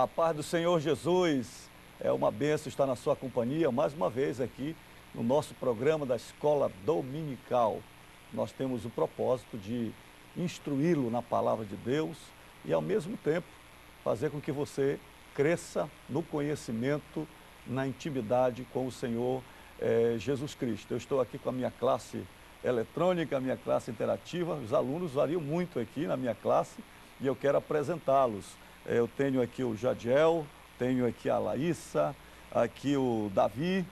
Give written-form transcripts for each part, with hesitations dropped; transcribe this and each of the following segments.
A paz do Senhor Jesus, é uma bênção estar na sua companhia mais uma vez aqui no nosso programa da Escola Dominical. Nós temos o propósito de instruí-lo na palavra de Deus e ao mesmo tempo fazer com que você cresça no conhecimento, na intimidade com o Senhor Jesus Cristo. Eu estou aqui com a minha classe eletrônica, a minha classe interativa. Os alunos variam muito aqui na minha classe e eu quero apresentá-los. Eu tenho aqui o Jadiel, tenho aqui a Laísa, aqui o Davi,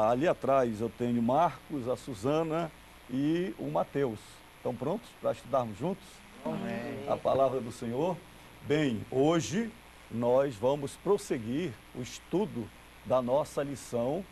ali atrás eu tenho o Marcos, a Suzana e o Mateus. Estão prontos para estudarmos juntos? Amém. A palavra do Senhor? Bem, hoje nós vamos prosseguir o estudo da nossa lição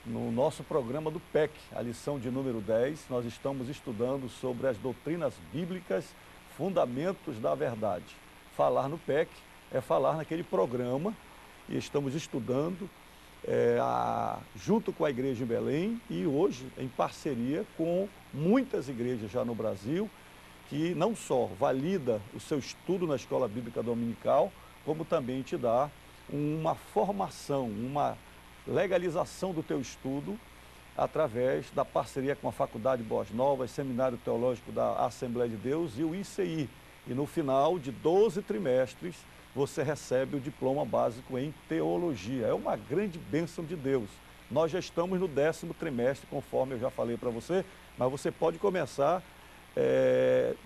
no nosso programa do PEC, a lição de número 10. Nós estamos estudando sobre as doutrinas bíblicas, fundamentos da verdade. Falar no PEC é falar naquele programa e estamos estudando junto com a igreja em Belém e hoje em parceria com muitas igrejas já no Brasil, que não só valida o seu estudo na Escola Bíblica Dominical, como também te dá uma formação, uma legalização do teu estudo através da parceria com a Faculdade Boas Novas, Seminário Teológico da Assembleia de Deus e o ICI. E no final de 12 trimestres, você recebe o diploma básico em teologia. É uma grande bênção de Deus. Nós já estamos no 10º trimestre, conforme eu já falei para você, mas você pode começar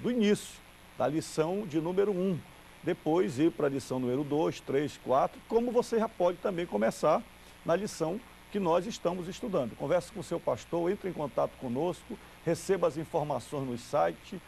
do início, da lição de número 1, depois ir para a lição número 2, 3, 4, como você já pode também começar na lição que nós estamos estudando. Converse com o seu pastor, entre em contato conosco, receba as informações no site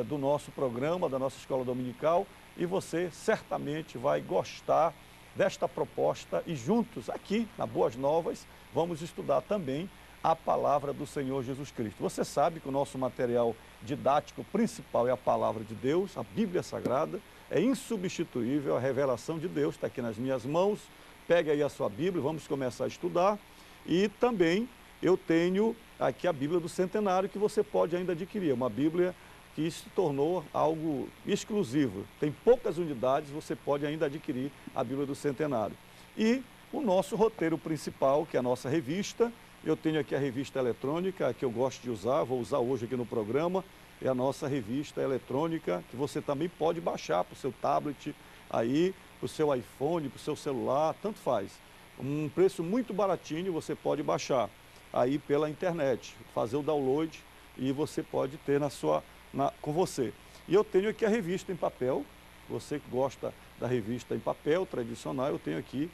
do nosso programa, da nossa escola dominical, e você certamente vai gostar desta proposta e juntos aqui na Boas Novas vamos estudar também a palavra do Senhor Jesus Cristo. Você sabe que o nosso material didático principal é a palavra de Deus, a Bíblia Sagrada, é insubstituível, a revelação de Deus está aqui nas minhas mãos. Pegue aí a sua Bíblia, vamos começar a estudar. E também eu tenho aqui a Bíblia do Centenário, que você pode ainda adquirir, uma Bíblia que se tornou algo exclusivo. Tem poucas unidades, você pode ainda adquirir a Bíblia do Centenário. E o nosso roteiro principal, que é a nossa revista, eu tenho aqui a revista eletrônica, que eu gosto de usar, vou usar hoje aqui no programa, é a nossa revista eletrônica, que você também pode baixar para o seu tablet, aí, para o seu iPhone, para o seu celular, tanto faz. Um preço muito baratinho, você pode baixar aí pela internet, fazer o download e você pode ter com você. E eu tenho aqui a revista em papel, você que gosta da revista em papel tradicional, eu tenho aqui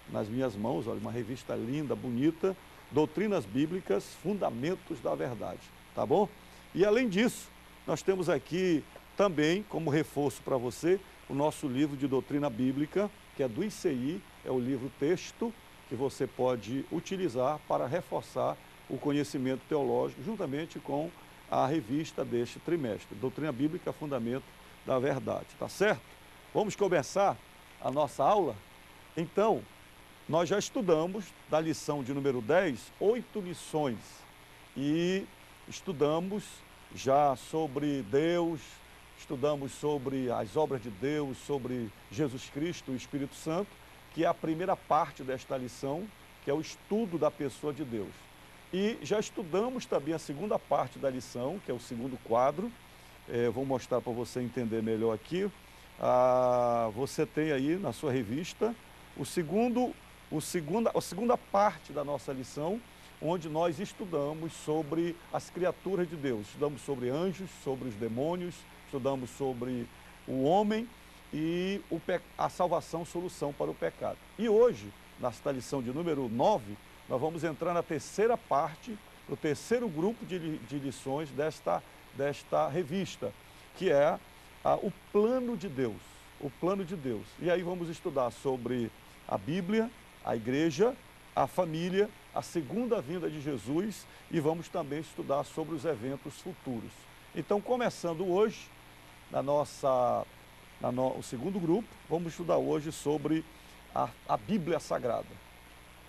nas minhas mãos, olha, uma revista linda, bonita, Doutrinas Bíblicas, Fundamentos da Verdade, tá bom? E além disso, nós temos aqui também, como reforço para você, o nosso livro de doutrina bíblica, que é do ICI, é o livro texto, que você pode utilizar para reforçar o conhecimento teológico, juntamente com a revista deste trimestre, Doutrina Bíblica, Fundamento da Verdade, tá certo? Vamos começar a nossa aula? Então, nós já estudamos da lição de número 10, 8 lições, e estudamos já sobre Deus, estudamos sobre as obras de Deus, sobre Jesus Cristo, o Espírito Santo, que é a primeira parte desta lição, que é o estudo da pessoa de Deus. E já estudamos também a segunda parte da lição, que é o segundo quadro. Vou mostrar para você entender melhor aqui. Você tem aí na sua revista a segunda parte da nossa lição, onde nós estudamos sobre as criaturas de Deus. Estudamos sobre anjos, sobre os demônios, estudamos sobre o homem e a salvação, solução para o pecado. E hoje, nesta lição de número 9, nós vamos entrar na terceira parte, o terceiro grupo de lições desta revista, que é o plano de Deus, o plano de Deus. E aí vamos estudar sobre a Bíblia, a igreja, a família, a segunda vinda de Jesus e vamos também estudar sobre os eventos futuros. Então, começando hoje, o segundo grupo, vamos estudar hoje sobre a Bíblia Sagrada.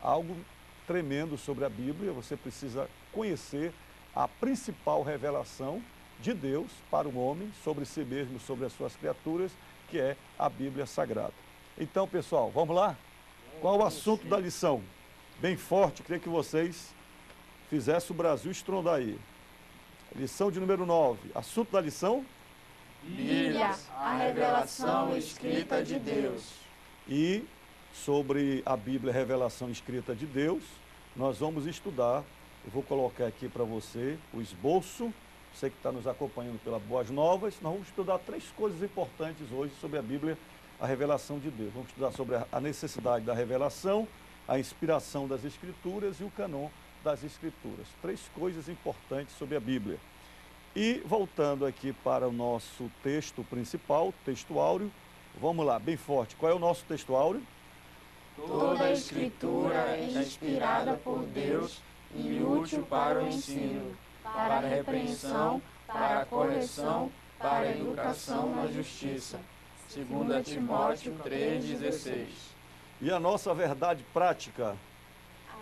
Algo tremendo sobre a Bíblia, você precisa conhecer a principal revelação de Deus para o homem, sobre si mesmo, sobre as suas criaturas, que é a Bíblia Sagrada. Então, pessoal, vamos lá? Qual o assunto da lição? Bem forte, queria que vocês fizessem o Brasil estrondar aí. Lição de número 9. Assunto da lição? Bíblia, a revelação escrita de Deus. E sobre a Bíblia, a revelação escrita de Deus, nós vamos estudar. Eu vou colocar aqui para você o esboço. Você que está nos acompanhando pela Boas Novas, nós vamos estudar 3 coisas importantes hoje sobre a Bíblia, a revelação de Deus. Vamos estudar sobre a necessidade da revelação, a inspiração das Escrituras e o cânon das Escrituras. 3 coisas importantes sobre a Bíblia. E voltando aqui para o nosso texto principal, texto áureo, vamos lá, bem forte. Qual é o nosso texto áureo? Toda a Escritura é inspirada por Deus e útil para o ensino, para a repreensão, para a correção, para a educação na justiça. 2 Timóteo 3,16. E a nossa verdade prática?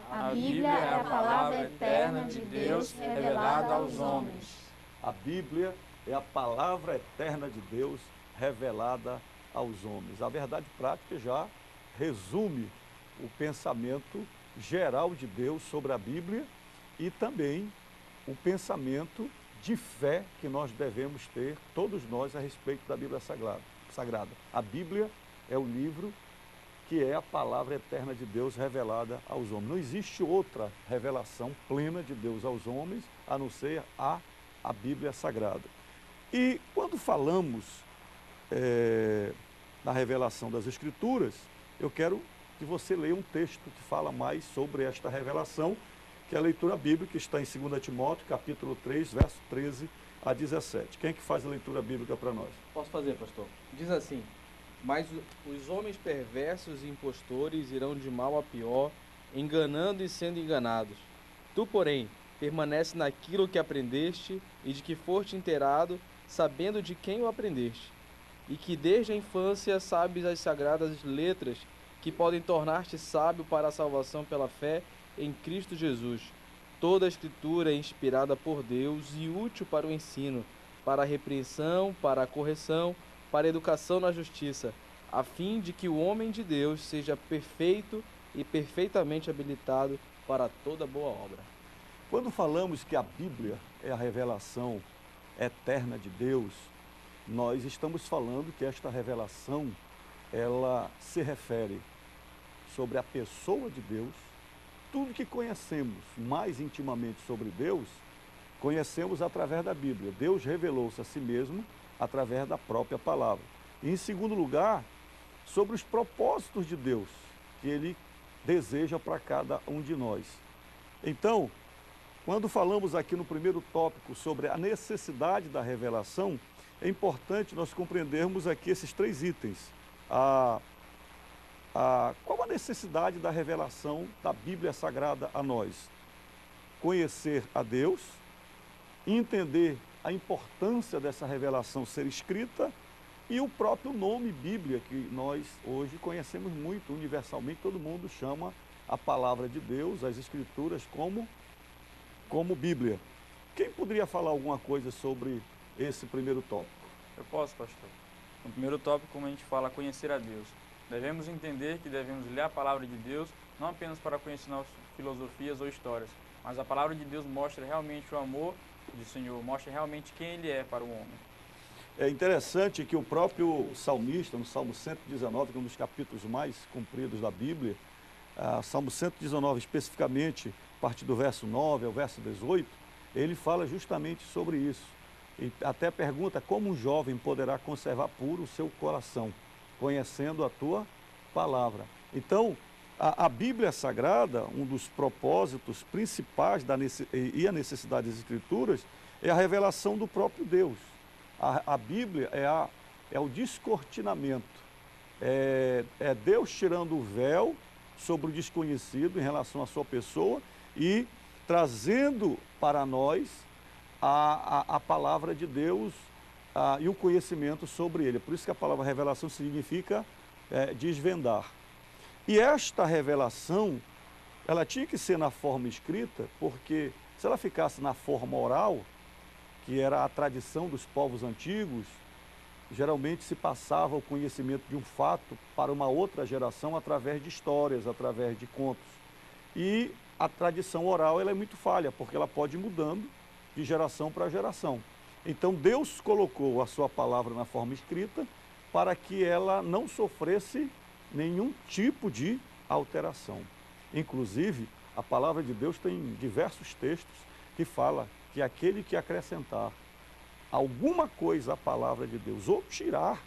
A Bíblia é a palavra eterna de Deus revelada aos homens. A Bíblia é a palavra eterna de Deus revelada aos homens. A verdade prática já resume o pensamento geral de Deus sobre a Bíblia e também o pensamento de fé que nós devemos ter, todos nós, a respeito da Bíblia Sagrada. A Bíblia é o livro que é a palavra eterna de Deus revelada aos homens. Não existe outra revelação plena de Deus aos homens, a não ser a Bíblia Sagrada. E quando falamos na revelação das Escrituras, eu quero que você leia um texto que fala mais sobre esta revelação, que é a leitura bíblica, que está em 2 Timóteo, capítulo 3, verso 13 a 17. Quem é que faz a leitura bíblica para nós? Posso fazer, pastor? Diz assim: mas os homens perversos e impostores irão de mal a pior, enganando e sendo enganados. Tu, porém, permanece naquilo que aprendeste e de que foste inteirado, sabendo de quem o aprendeste, e que desde a infância sabes as sagradas letras que podem tornar-te sábio para a salvação pela fé em Cristo Jesus. Toda a Escritura é inspirada por Deus e útil para o ensino, para a repreensão, para a correção, para a educação na justiça, a fim de que o homem de Deus seja perfeito e perfeitamente habilitado para toda boa obra. Quando falamos que a Bíblia é a revelação eterna de Deus, nós estamos falando que esta revelação, ela se refere sobre a pessoa de Deus. Tudo que conhecemos mais intimamente sobre Deus, conhecemos através da Bíblia. Deus revelou-se a si mesmo através da própria palavra. E em segundo lugar, sobre os propósitos de Deus, que Ele deseja para cada um de nós. Então, quando falamos aqui no primeiro tópico sobre a necessidade da revelação, é importante nós compreendermos aqui esses 3 itens. Qual a necessidade da revelação da Bíblia Sagrada a nós? Conhecer a Deus, entender a importância dessa revelação ser escrita e o próprio nome Bíblia, que nós hoje conhecemos muito, universalmente todo mundo chama a palavra de Deus, as Escrituras, como Bíblia. Quem poderia falar alguma coisa sobre esse primeiro tópico? Eu posso, pastor. No primeiro tópico, como a gente fala, conhecer a Deus. Devemos entender que devemos ler a palavra de Deus, não apenas para conhecer nossas filosofias ou histórias, mas a palavra de Deus mostra realmente o amor do Senhor, mostra realmente quem Ele é para o homem. É interessante que o próprio salmista, no Salmo 119, que é um dos capítulos mais compridos da Bíblia, Salmo 119 especificamente, a partir do verso 9 ao verso 18, ele fala justamente sobre isso. E até pergunta como um jovem poderá conservar puro o seu coração, conhecendo a tua palavra. Então, a Bíblia Sagrada, um dos propósitos principais e a necessidade das Escrituras, é a revelação do próprio Deus. A Bíblia é o descortinamento, é Deus tirando o véu sobre o desconhecido em relação à sua pessoa e trazendo para nós a palavra de Deus e o conhecimento sobre ele. Por isso que a palavra revelação significa desvendar. E esta revelação, ela tinha que ser na forma escrita, porque se ela ficasse na forma oral, que era a tradição dos povos antigos, geralmente se passava o conhecimento de um fato para uma outra geração através de histórias, através de contos. E a tradição oral ela é muito falha, porque ela pode ir mudando de geração para geração. Então Deus colocou a sua palavra na forma escrita para que ela não sofresse nenhum tipo de alteração. Inclusive, a palavra de Deus tem diversos textos que fala que aquele que acrescentar alguma coisa à palavra de Deus ou tirar,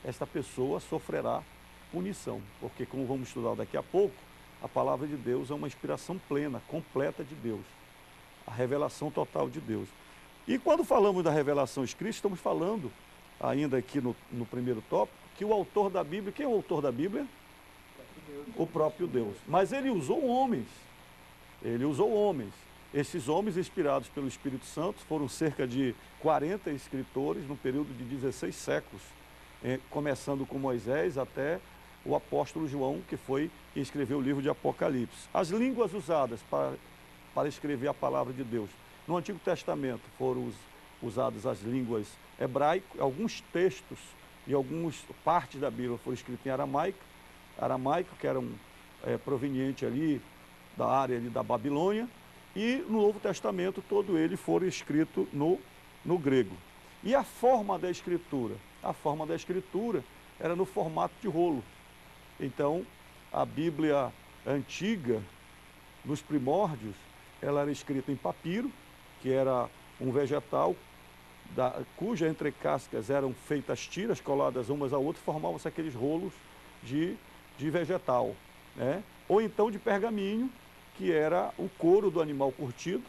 esta pessoa sofrerá punição. Porque, como vamos estudar daqui a pouco, a palavra de Deus é uma inspiração plena, completa de Deus. A revelação total de Deus. E quando falamos da revelação escrita, estamos falando, ainda aqui no primeiro tópico, que o autor da Bíblia, quem é o autor da Bíblia? O próprio Deus. Mas ele usou homens. Ele usou homens. Esses homens, inspirados pelo Espírito Santo, foram cerca de 40 escritores no período de 16 séculos, começando com Moisés até o apóstolo João, que foi quem escreveu o livro de Apocalipse. As línguas usadas para escrever a palavra de Deus. No Antigo Testamento foram usadas as línguas hebraico, alguns textos e algumas partes da Bíblia foram escritas em aramaico, que era proveniente ali da área ali da Babilônia, e no Novo Testamento todo ele foi escrito no grego. E a forma da escritura? A forma da escritura era no formato de rolo. Então, a Bíblia antiga, nos primórdios, ela era escrita em papiro, que era um vegetal, cuja entrecascas eram feitas tiras coladas umas a outras, formavam-se aqueles rolos de vegetal, né? Ou então de pergaminho, que era o couro do animal curtido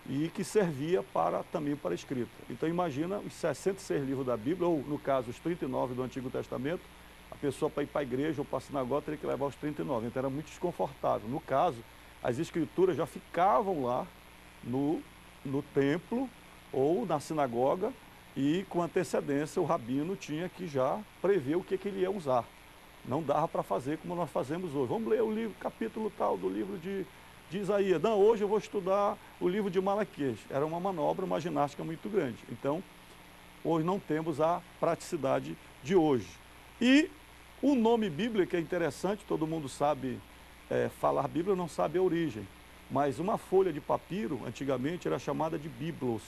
e que servia também para a escrita. Então imagina os 66 livros da Bíblia, ou no caso os 39 do Antigo Testamento, a pessoa para ir para a igreja ou para a sinagoga teria que levar os 39, então era muito desconfortável. No caso, as escrituras já ficavam lá no templo ou na sinagoga e com antecedência o rabino tinha que já prever o que ele ia usar. Não dava para fazer como nós fazemos hoje. Vamos ler o livro, capítulo tal do livro de Isaías. Não, hoje eu vou estudar o livro de Malaquias. Era uma manobra, uma ginástica muito grande. Então, hoje não temos a praticidade de hoje. E o nome Bíblia, que é interessante, todo mundo sabe falar Bíblia, não sabe a origem. Mas uma folha de papiro, antigamente, era chamada de biblos.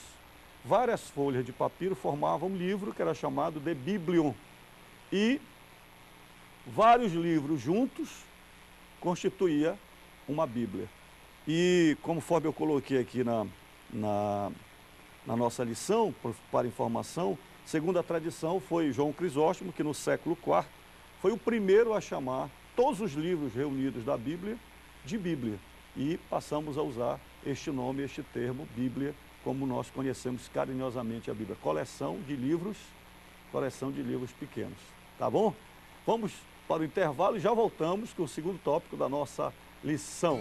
Várias folhas de papiro formavam um livro que era chamado de Biblion. E vários livros juntos constituía uma Bíblia. E conforme eu coloquei aqui na nossa lição, para informação, segundo a tradição, foi João Crisóstomo, que no século IV foi o primeiro a chamar todos os livros reunidos da Bíblia de Bíblia. E passamos a usar este nome, este termo, Bíblia, como nós conhecemos carinhosamente a Bíblia. Coleção de livros pequenos. Tá bom? Vamos para o intervalo e já voltamos com o segundo tópico da nossa lição.